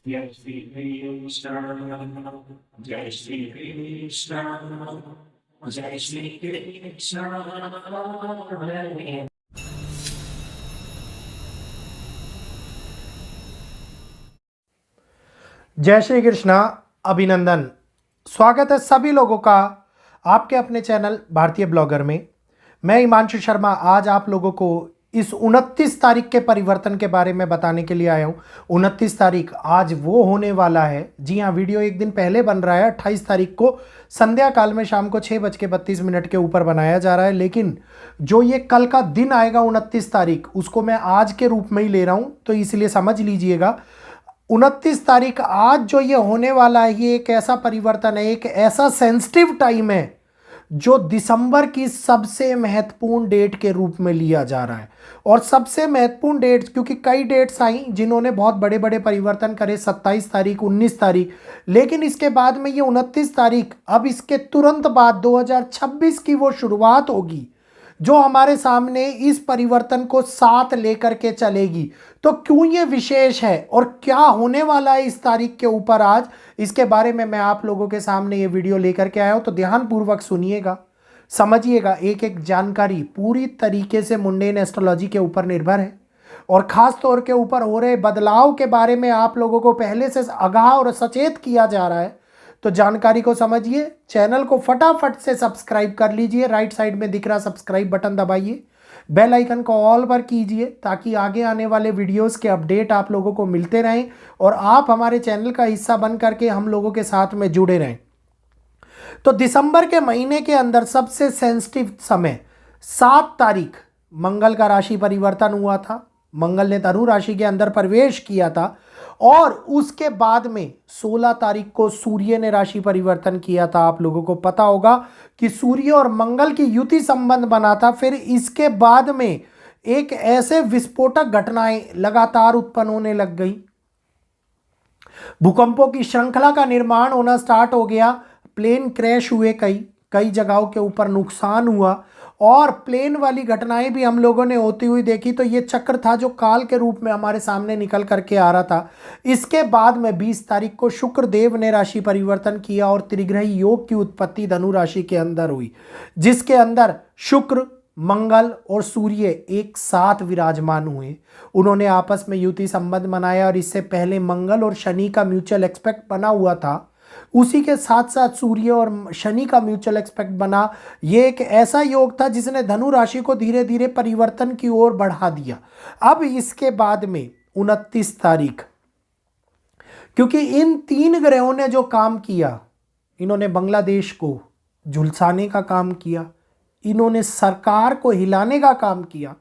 जय श्री कृष्ण जय श्री कृष्ण जय श्री कृष्ण। जय श्री कृष्णा। अभिनंदन। स्वागत है सभी लोगों का आपके अपने चैनल भारतीय ब्लॉगर में। मैं हिमांशु शर्मा आज आप लोगों को इस 29 तारीख के परिवर्तन के बारे में बताने के लिए आया हूं। 29 तारीख आज वो होने वाला है। जी हाँ, वीडियो एक दिन पहले बन रहा है। 28 तारीख को संध्या काल में शाम को 6:32 के ऊपर बनाया जा रहा है, लेकिन जो ये कल का दिन आएगा 29 तारीख, उसको मैं आज के रूप में ही ले रहा हूं, तो इसलिए समझ लीजिएगा 29 तारीख आज जो ये होने वाला है, ये एक ऐसा परिवर्तन है, एक ऐसा सेंसिटिव टाइम है जो दिसंबर की सबसे महत्वपूर्ण डेट के रूप में लिया जा रहा है। और सबसे महत्वपूर्ण डेट, क्योंकि कई डेट्स आई जिन्होंने बहुत बड़े बड़े परिवर्तन करे, 27 तारीख, 19 तारीख, लेकिन इसके बाद में ये 29 तारीख, अब इसके तुरंत बाद 2026 की वो शुरुआत होगी जो हमारे सामने इस परिवर्तन को साथ लेकर के चलेगी। तो क्यों ये विशेष है और क्या होने वाला है इस तारीख के ऊपर आज, इसके बारे में मैं आप लोगों के सामने ये वीडियो लेकर के आया हूं। तो ध्यानपूर्वक सुनिएगा, समझिएगा। एक एक जानकारी पूरी तरीके से मुंडेन एस्ट्रोलॉजी के ऊपर निर्भर है और खास तौर के ऊपर हो रहे बदलाव के बारे में आप लोगों को पहले से आगाह और सचेत किया जा रहा है। तो जानकारी को समझिए, चैनल को फटाफट से सब्सक्राइब कर लीजिए। राइट साइड में दिख रहा सब्सक्राइब बटन दबाइए, बेल आइकन को ऑल पर कीजिए ताकि आगे आने वाले वीडियोस के अपडेट आप लोगों को मिलते रहें और आप हमारे चैनल का हिस्सा बन करके हम लोगों के साथ में जुड़े रहें। तो दिसंबर के महीने के अंदर सबसे सेंसिटिव समय 7 तारीख मंगल का राशि परिवर्तन हुआ था। मंगल ने धनु राशि के अंदर प्रवेश किया था और उसके बाद में 16 तारीख को सूर्य ने राशि परिवर्तन किया था। आप लोगों को पता होगा कि सूर्य और मंगल की युति संबंध बना था। फिर इसके बाद में एक ऐसे विस्फोटक घटनाएं लगातार उत्पन्न होने लग गई, भूकंपों की श्रृंखला का निर्माण होना स्टार्ट हो गया, प्लेन क्रैश हुए, कई जगहों के ऊपर नुकसान हुआ और प्लेन वाली घटनाएं भी हम लोगों ने होती हुई देखी। तो ये चक्र था जो काल के रूप में हमारे सामने निकल करके आ रहा था। इसके बाद में 20 तारीख को शुक्र देव ने राशि परिवर्तन किया और त्रिग्रही योग की उत्पत्ति धनु राशि के अंदर हुई, जिसके अंदर शुक्र, मंगल और सूर्य एक साथ विराजमान हुए। उन्होंने आपस में युति संबंध बनाया और इससे पहले मंगल और शनि का म्यूचुअल एक्सपेक्ट बना हुआ था। उसी के साथ साथ सूर्य और शनि का म्यूचुअल एक्सपेक्ट बना। ये एक ऐसा योग था जिसने धनु राशि को धीरे धीरे परिवर्तन की ओर बढ़ा दिया। अब इसके बाद में 29 तारीख, क्योंकि इन 3 ग्रहों ने जो काम किया, इन्होंने बांग्लादेश को झुलसाने का काम किया, इन्होंने सरकार को हिलाने का काम किया,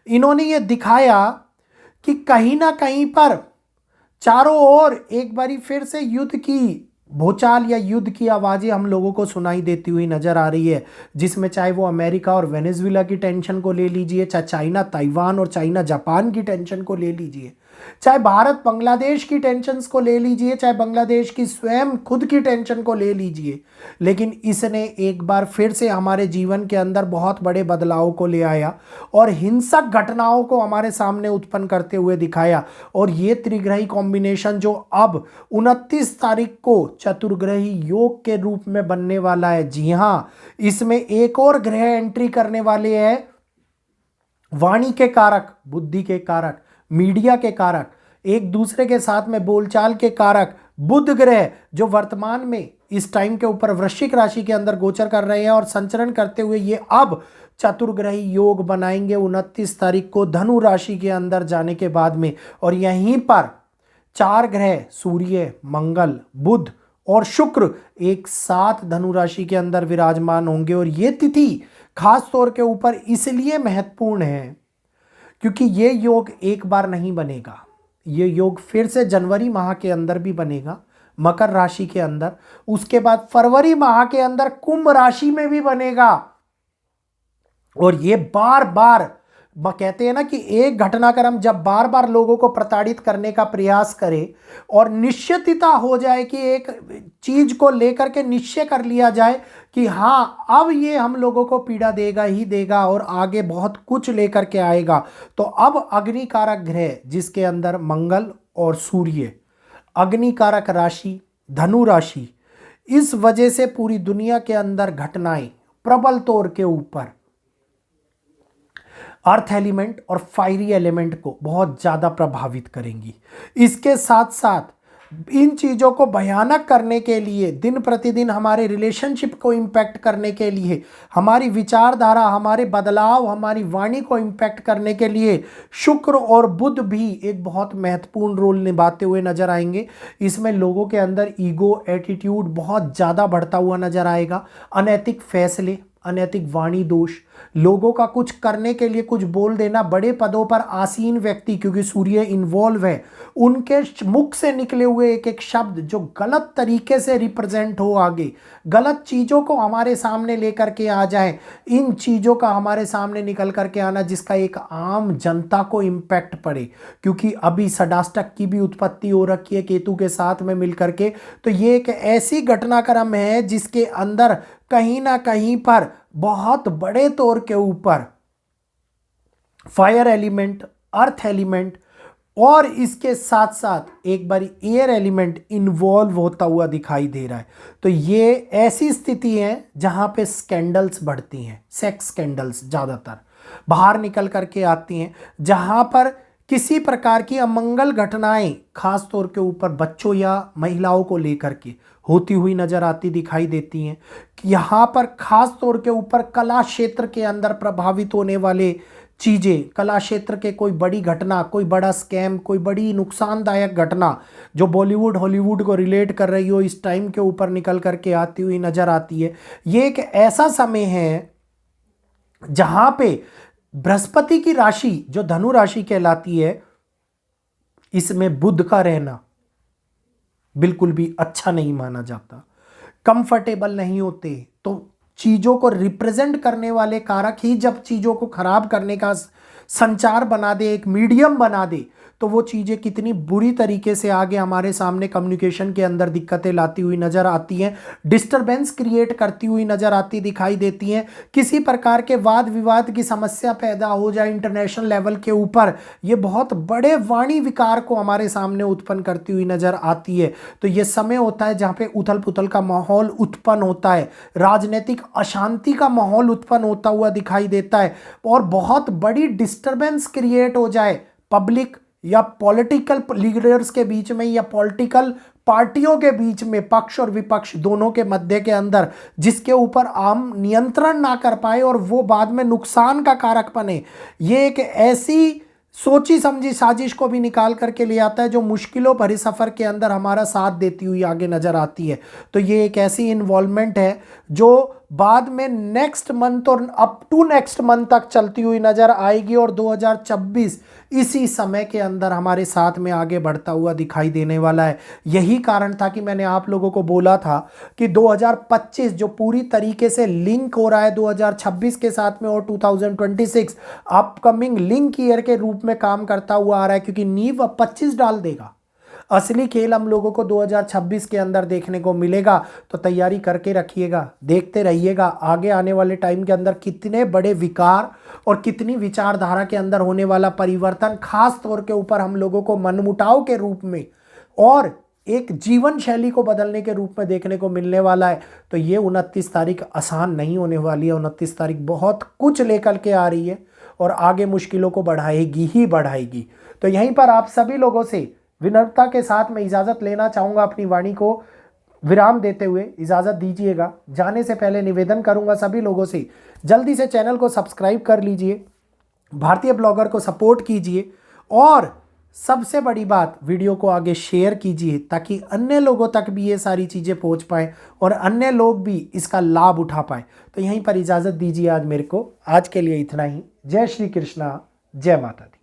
इन्होंने ये दिखाया कि कहीं ना कहीं पर चारों ओर एक बारी फिर से युद्ध की भूचाल या युद्ध की आवाज़ें हम लोगों को सुनाई देती हुई नजर आ रही है, जिसमें चाहे वो अमेरिका और वेनेजुएला की टेंशन को ले लीजिए, चाहे चाइना ताइवान और चाइना जापान की टेंशन को ले लीजिए, चाहे भारत बांग्लादेश की टेंशन को ले लीजिए, चाहे बांग्लादेश की स्वयं खुद की टेंशन को ले लीजिए। लेकिन इसने एक बार फिर से हमारे जीवन के अंदर बहुत बड़े बदलाव को ले आया और हिंसक घटनाओं को हमारे सामने उत्पन्न करते हुए दिखाया। और ये त्रिग्रही कॉम्बिनेशन जो अब 29 तारीख को चतुर्ग्रही योग के रूप में बनने वाला है, जी हाँ, इसमें एक और ग्रह एंट्री करने वाले हैं, वाणी के कारक, बुद्धि के कारक, मीडिया के कारक, एक दूसरे के साथ में बोलचाल के कारक बुध ग्रह, जो वर्तमान में इस टाइम के ऊपर वृश्चिक राशि के अंदर गोचर कर रहे हैं और संचरण करते हुए ये अब चतुर्ग्रही योग बनाएंगे 29 तारीख को धनु राशि के अंदर जाने के बाद में। और यहीं पर 4 ग्रह सूर्य, मंगल, बुध और शुक्र एक साथ धनु राशि के अंदर विराजमान होंगे। और ये तिथि खास तौर के ऊपर इसलिए महत्वपूर्ण है क्योंकि ये योग एक बार नहीं बनेगा, ये योग फिर से जनवरी माह के अंदर भी बनेगा मकर राशि के अंदर, उसके बाद फरवरी माह के अंदर कुंभ राशि में भी बनेगा। और ये बार बार कहते हैं ना कि एक घटनाक्रम जब बार बार लोगों को प्रताड़ित करने का प्रयास करे और निश्चितता हो जाए कि एक चीज को लेकर के निश्चय कर लिया जाए कि हाँ अब ये हम लोगों को पीड़ा देगा ही देगा और आगे बहुत कुछ लेकर के आएगा, तो अब अग्नि कारक ग्रह जिसके अंदर मंगल और सूर्य अग्निकारक राशि धनु राशि, इस वजह से पूरी दुनिया के अंदर घटनाएं प्रबल तौर के ऊपर अर्थ एलिमेंट और फायरी एलिमेंट को बहुत ज़्यादा प्रभावित करेंगी। इसके साथ साथ इन चीज़ों को भयानक करने के लिए, दिन प्रतिदिन हमारे रिलेशनशिप को इम्पैक्ट करने के लिए, हमारी विचारधारा, हमारे बदलाव, हमारी वाणी को इम्पैक्ट करने के लिए शुक्र और बुध भी एक बहुत महत्वपूर्ण रोल निभाते हुए नजर आएंगे। इसमें लोगों के अंदर ईगो, एटीट्यूड बहुत ज़्यादा बढ़ता हुआ नजर आएगा। अनैतिक फैसले, अनैतिक वाणी दोष, लोगों का कुछ करने के लिए कुछ बोल देना, बड़े पदों पर आसीन व्यक्ति, क्योंकि सूर्य इन्वॉल्व है, उनके मुख से निकले हुए एक एक शब्द जो गलत तरीके से रिप्रेजेंट हो, आगे गलत चीज़ों को हमारे सामने लेकर के आ जाए, इन चीज़ों का हमारे सामने निकल करके आना जिसका एक आम जनता को इम्पैक्ट पड़े, क्योंकि अभी षडाष्टक की भी उत्पत्ति हो रखी है केतु के साथ में मिलकर के। तो ये एक ऐसी घटनाक्रम है जिसके अंदर कहीं ना कहीं पर बहुत बड़े तौर के ऊपर फायर एलिमेंट, अर्थ एलिमेंट और इसके साथ साथ एक बारी एयर एलिमेंट इन्वॉल्व होता हुआ दिखाई दे रहा है। तो ये ऐसी स्थिति है जहां पे स्कैंडल्स बढ़ती हैं, सेक्स स्कैंडल्स ज़्यादातर बाहर निकल करके आती हैं, जहां पर किसी प्रकार की अमंगल घटनाएं खास तौर के ऊपर बच्चों या महिलाओं को लेकर के होती हुई नजर आती दिखाई देती हैं। यहाँ पर खास तौर के ऊपर कला क्षेत्र के अंदर प्रभावित होने वाले चीज़ें, कला क्षेत्र के कोई बड़ी घटना, कोई बड़ा स्कैम, कोई बड़ी नुकसानदायक घटना जो बॉलीवुड हॉलीवुड को रिलेट कर रही हो, इस टाइम के ऊपर निकल करके आती हुई नजर आती है। ये एक ऐसा समय है जहां पे बृहस्पति की राशि जो धनु राशि कहलाती है, इसमें बुध का रहना बिल्कुल भी अच्छा नहीं माना जाता, कंफर्टेबल नहीं होते। तो चीज़ों को रिप्रेजेंट करने वाले कारक ही जब चीज़ों को खराब करने का संचार बना दे, एक मीडियम बना दे, तो वो चीज़ें कितनी बुरी तरीके से आगे हमारे सामने कम्युनिकेशन के अंदर दिक्कतें लाती हुई नज़र आती हैं, डिस्टरबेंस क्रिएट करती हुई नज़र आती दिखाई देती हैं। किसी प्रकार के वाद विवाद की समस्या पैदा हो जाए इंटरनेशनल लेवल के ऊपर, ये बहुत बड़े वाणी विकार को हमारे सामने उत्पन्न करती हुई नज़र आती है। तो ये समय होता है जहाँ पे उथल पुथल का माहौल उत्पन्न होता है, राजनीतिक अशांति का माहौल उत्पन्न होता हुआ दिखाई देता है और बहुत बड़ी डिस्टरबेंस क्रिएट हो जाए पब्लिक या पॉलिटिकल लीडर्स के बीच में या पॉलिटिकल पार्टियों के बीच में, पक्ष और विपक्ष दोनों के मध्य के अंदर, जिसके ऊपर आम नियंत्रण ना कर पाए और वो बाद में नुकसान का कारक बने। ये एक ऐसी सोची समझी साजिश को भी निकाल करके ले आता है जो मुश्किलों भरे सफ़र के अंदर हमारा साथ देती हुई आगे नज़र आती है। तो ये एक ऐसी इन्वॉल्वमेंट है जो बाद में नेक्स्ट मंथ और अप टू नेक्स्ट मंथ तक चलती हुई नज़र आएगी और 2026 इसी समय के अंदर हमारे साथ में आगे बढ़ता हुआ दिखाई देने वाला है। यही कारण था कि मैंने आप लोगों को बोला था कि 2025 जो पूरी तरीके से लिंक हो रहा है 2026 के साथ में और 2026 अपकमिंग लिंक ईयर के रूप में काम करता हुआ आ रहा है, क्योंकि नींव अब 25 डाल देगा। असली खेल हम लोगों को 2026 के अंदर देखने को मिलेगा। तो तैयारी करके रखिएगा, देखते रहिएगा आगे आने वाले टाइम के अंदर कितने बड़े विकार और कितनी विचारधारा के अंदर होने वाला परिवर्तन खास तौर के ऊपर हम लोगों को मनमुटाव के रूप में और एक जीवन शैली को बदलने के रूप में देखने को मिलने वाला है। तो ये 29 तारीख आसान नहीं होने वाली है। 29 तारीख बहुत कुछ लेकर के आ रही है और आगे मुश्किलों को बढ़ाएगी ही बढ़ाएगी। तो यहीं पर आप सभी लोगों से विनम्रता के साथ मैं इजाज़त लेना चाहूँगा, अपनी वाणी को विराम देते हुए इजाज़त दीजिएगा। जाने से पहले निवेदन करूँगा सभी लोगों से, जल्दी से चैनल को सब्सक्राइब कर लीजिए, भारतीय ब्लॉगर को सपोर्ट कीजिए और सबसे बड़ी बात, वीडियो को आगे शेयर कीजिए ताकि अन्य लोगों तक भी ये सारी चीज़ें पहुँच पाएँ और अन्य लोग भी इसका लाभ उठा पाएँ। तो यहीं पर इजाज़त दीजिए आज मेरे को। आज के लिए इतना ही। जय श्री कृष्णा, जय माता दी।